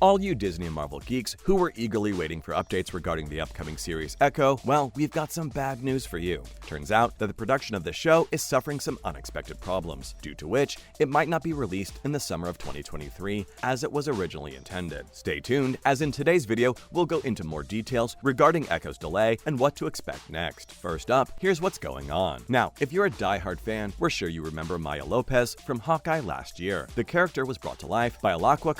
All you Disney and Marvel geeks who were eagerly waiting for updates regarding the upcoming series Echo, well, we've got some bad news for you. Turns out that the production of the show is suffering some unexpected problems, due to which it might not be released in the summer of 2023 as it was originally intended. Stay tuned, as in today's video, we'll go into more details regarding Echo's delay and what to expect next. First up, here's what's going on. Now, if you're a die-hard fan, we're sure you remember Maya Lopez from Hawkeye last year. The character was brought to life by Alaqua,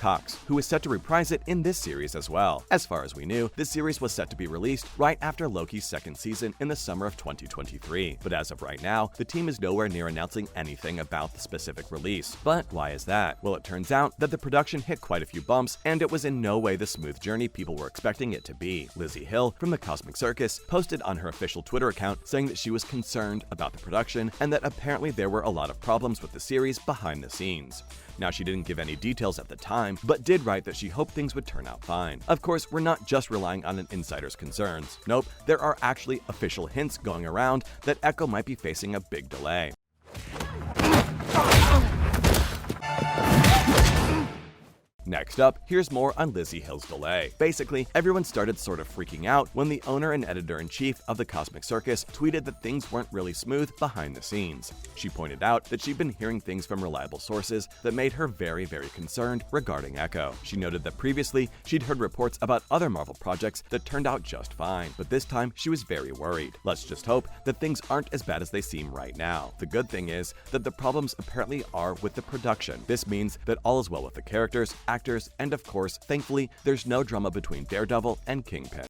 who is set to reprise it in this series as well. As far as we knew, this series was set to be released right after Loki's second season in the summer of 2023. But as of right now, the team is nowhere near announcing anything about the specific release. But why is that? Well, it turns out that the production hit quite a few bumps, and it was in no way the smooth journey people were expecting it to be. Lizzie Hill from the Cosmic Circus posted on her official Twitter account saying that she was concerned about the production and that apparently there were a lot of problems with the series behind the scenes. Now, she didn't give any details at the time, but did write that she hoped things would turn out fine. Of course, we're not just relying on an insider's concerns. Nope, there are actually official hints going around that Echo might be facing a big delay. Next up, here's more on Lizzie Hill's delay. Basically, everyone started sort of freaking out when the owner and editor-in-chief of the Cosmic Circus tweeted that things weren't really smooth behind the scenes. She pointed out that she'd been hearing things from reliable sources that made her very concerned regarding Echo. She noted that previously, she'd heard reports about other Marvel projects that turned out just fine, but this time she was very worried. Let's just hope that things aren't as bad as they seem right now. The good thing is that the problems apparently are with the production. This means that all is well with the characters, actors, and of course, thankfully, there's no drama between Daredevil and Kingpin.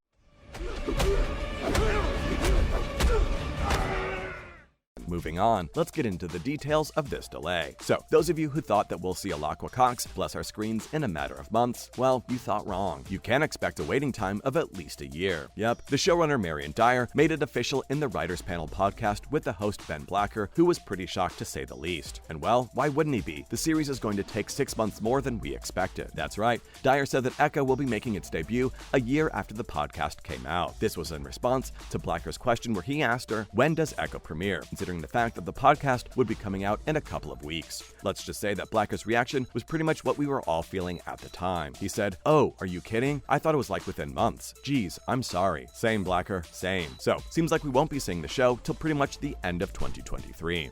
Moving on, let's get into the details of this delay. So, those of you who thought that we'll see Alaqua bless our screens in a matter of months, well, you thought wrong. You can expect a waiting time of at least a year. Yep, the showrunner Marion Dyer made it official in the Writers Panel podcast with the host Ben Blacker, who was pretty shocked to say the least. And well, why wouldn't he be? The series is going to take 6 months more than we expected. That's right, Dyer said that Echo will be making its debut a year after the podcast came out. This was in response to Blacker's question where he asked her, when does Echo premiere? Considering the fact that the podcast would be coming out in a couple of weeks. Let's just say that Blacker's reaction was pretty much what we were all feeling at the time. He said, "Oh, are you kidding? I thought it was like within months. Geez, I'm sorry." Same, Blacker, same. So, seems like we won't be seeing the show till pretty much the end of 2023.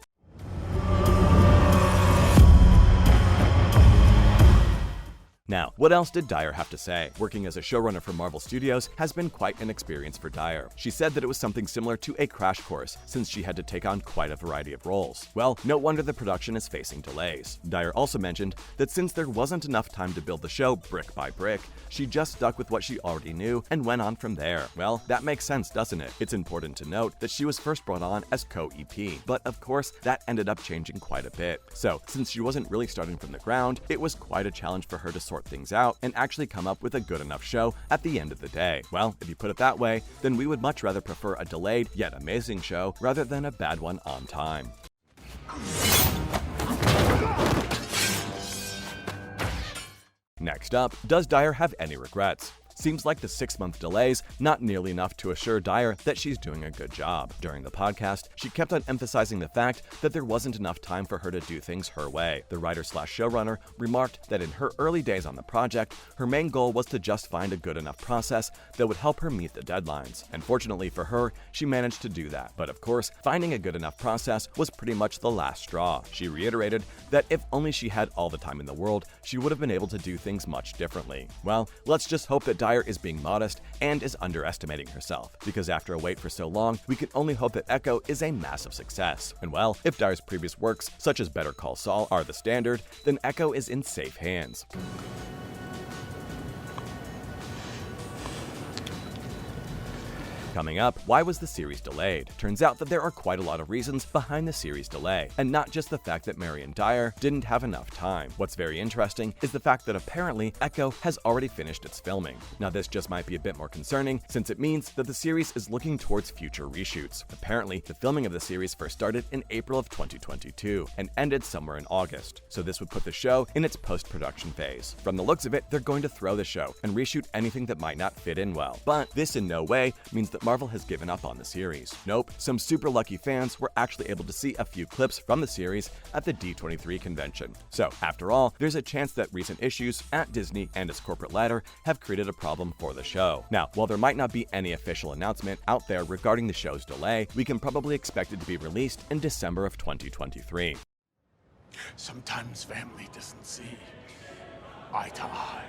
Now, what else did Dyer have to say? Working as a showrunner for Marvel Studios has been quite an experience for Dyer. She said that it was something similar to a crash course, since she had to take on quite a variety of roles. Well, no wonder the production is facing delays. Dyer also mentioned that since there wasn't enough time to build the show brick by brick, she just stuck with what she already knew and went on from there. Well, that makes sense, doesn't it? It's important to note that she was first brought on as co-EP, but of course, that ended up changing quite a bit. So, since she wasn't really starting from the ground, it was quite a challenge for her to sort things out and actually come up with a good enough show at the end of the day. Well, if you put it that way, then we would much rather prefer a delayed yet amazing show rather than a bad one on time. Next up, does Dyer have any regrets? Seems like the 6-month delays not nearly enough to assure Dyer that she's doing a good job. During the podcast, she kept on emphasizing the fact that there wasn't enough time for her to do things her way. The writer/showrunner remarked that in her early days on the project, her main goal was to just find a good enough process that would help her meet the deadlines. And fortunately for her, she managed to do that. But of course, finding a good enough process was pretty much the last straw. She reiterated that if only she had all the time in the world, she would have been able to do things much differently. Well, let's just hope that Dyer is being modest and is underestimating herself, because after a wait for so long, we can only hope that Echo is a massive success. And well, if Dyer's previous works, such as Better Call Saul, are the standard, then Echo is in safe hands. Coming up, why was the series delayed? Turns out that there are quite a lot of reasons behind the series delay, and not just the fact that Marion Dyer didn't have enough time. What's very interesting is the fact that apparently Echo has already finished its filming. Now, this just might be a bit more concerning, since it means that the series is looking towards future reshoots. Apparently, the filming of the series first started in April of 2022 and ended somewhere in August, so this would put the show in its post-production phase. From the looks of it, they're going to throw the show and reshoot anything that might not fit in well. But this in no way means that Marvel has given up on the series. Nope, some super lucky fans were actually able to see a few clips from the series at the D23 convention. So, after all, there's a chance that recent issues at Disney and its corporate ladder have created a problem for the show. Now, while there might not be any official announcement out there regarding the show's delay, we can probably expect it to be released in December of 2023. Sometimes family doesn't see eye to eye.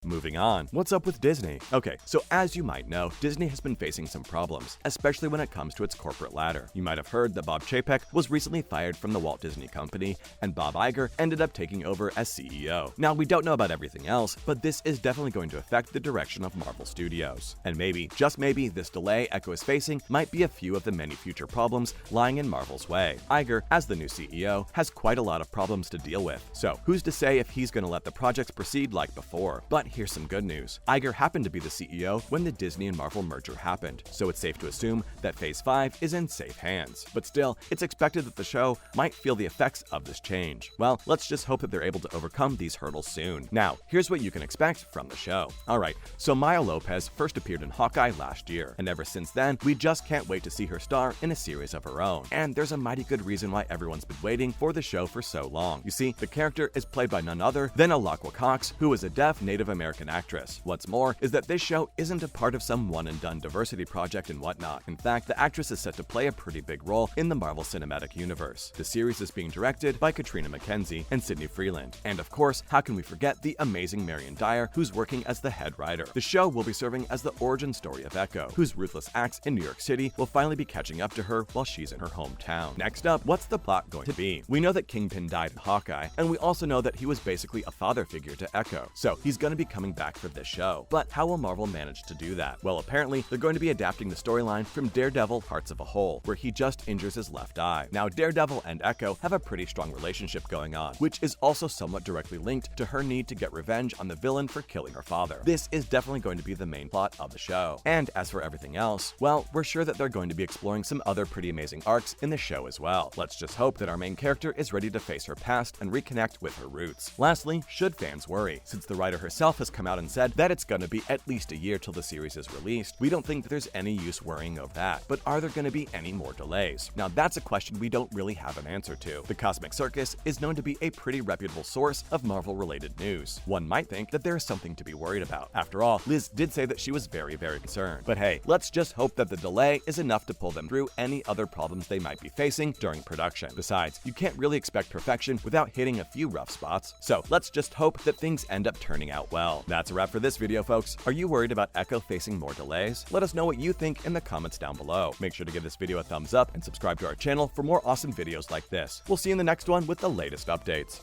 Moving on, what's up with Disney? Okay, so as you might know, Disney has been facing some problems, especially when it comes to its corporate ladder. You might have heard that Bob Chapek was recently fired from the Walt Disney Company, and Bob Iger ended up taking over as CEO. Now, we don't know about everything else, but this is definitely going to affect the direction of Marvel Studios. And maybe, just maybe, this delay Echo is facing might be a few of the many future problems lying in Marvel's way. Iger, as the new CEO, has quite a lot of problems to deal with, so who's to say if he's going to let the projects proceed like before? But here's some good news. Iger happened to be the CEO when the Disney and Marvel merger happened, so it's safe to assume that Phase 5 is in safe hands. But still, it's expected that the show might feel the effects of this change. Well, let's just hope that they're able to overcome these hurdles soon. Now, here's what you can expect from the show. Alright, so Maya Lopez first appeared in Hawkeye last year, and ever since then, we just can't wait to see her star in a series of her own. And there's a mighty good reason why everyone's been waiting for the show for so long. You see, the character is played by none other than Alaqua, who is a deaf Native American actress. What's more is that this show isn't a part of some one-and-done diversity project and whatnot. In fact, the actress is set to play a pretty big role in the Marvel Cinematic Universe. The series is being directed by Katrina McKenzie and Sidney Freeland. And of course, how can we forget the amazing Marion Dyer, who's working as the head writer. The show will be serving as the origin story of Echo, whose ruthless acts in New York City will finally be catching up to her while she's in her hometown. Next up, what's the plot going to be? We know that Kingpin died in Hawkeye, and we also know that he was basically a father figure to Echo, so he's going to be coming back for this show. But how will Marvel manage to do that? Well, apparently, they're going to be adapting the storyline from Daredevil Hearts of a Whole, where he just injures his left eye. Now, Daredevil and Echo have a pretty strong relationship going on, which is also somewhat directly linked to her need to get revenge on the villain for killing her father. This is definitely going to be the main plot of the show. And as for everything else, well, we're sure that they're going to be exploring some other pretty amazing arcs in the show as well. Let's just hope that our main character is ready to face her past and reconnect with her roots. Lastly, should fans worry? Since the writer herself has come out and said that it's going to be at least a year till the series is released, we don't think that there's any use worrying of that. But are there going to be any more delays? Now, that's a question we don't really have an answer to. The Cosmic Circus is known to be a pretty reputable source of Marvel-related news. One might think that there is something to be worried about. After all, Liz did say that she was very concerned. But hey, let's just hope that the delay is enough to pull them through any other problems they might be facing during production. Besides, you can't really expect perfection without hitting a few rough spots. So let's just hope that things end up turning out well. That's a wrap for this video, folks. Are you worried about Echo facing more delays? Let us know what you think in the comments down below. Make sure to give this video a thumbs up and subscribe to our channel for more awesome videos like this. We'll see you in the next one with the latest updates.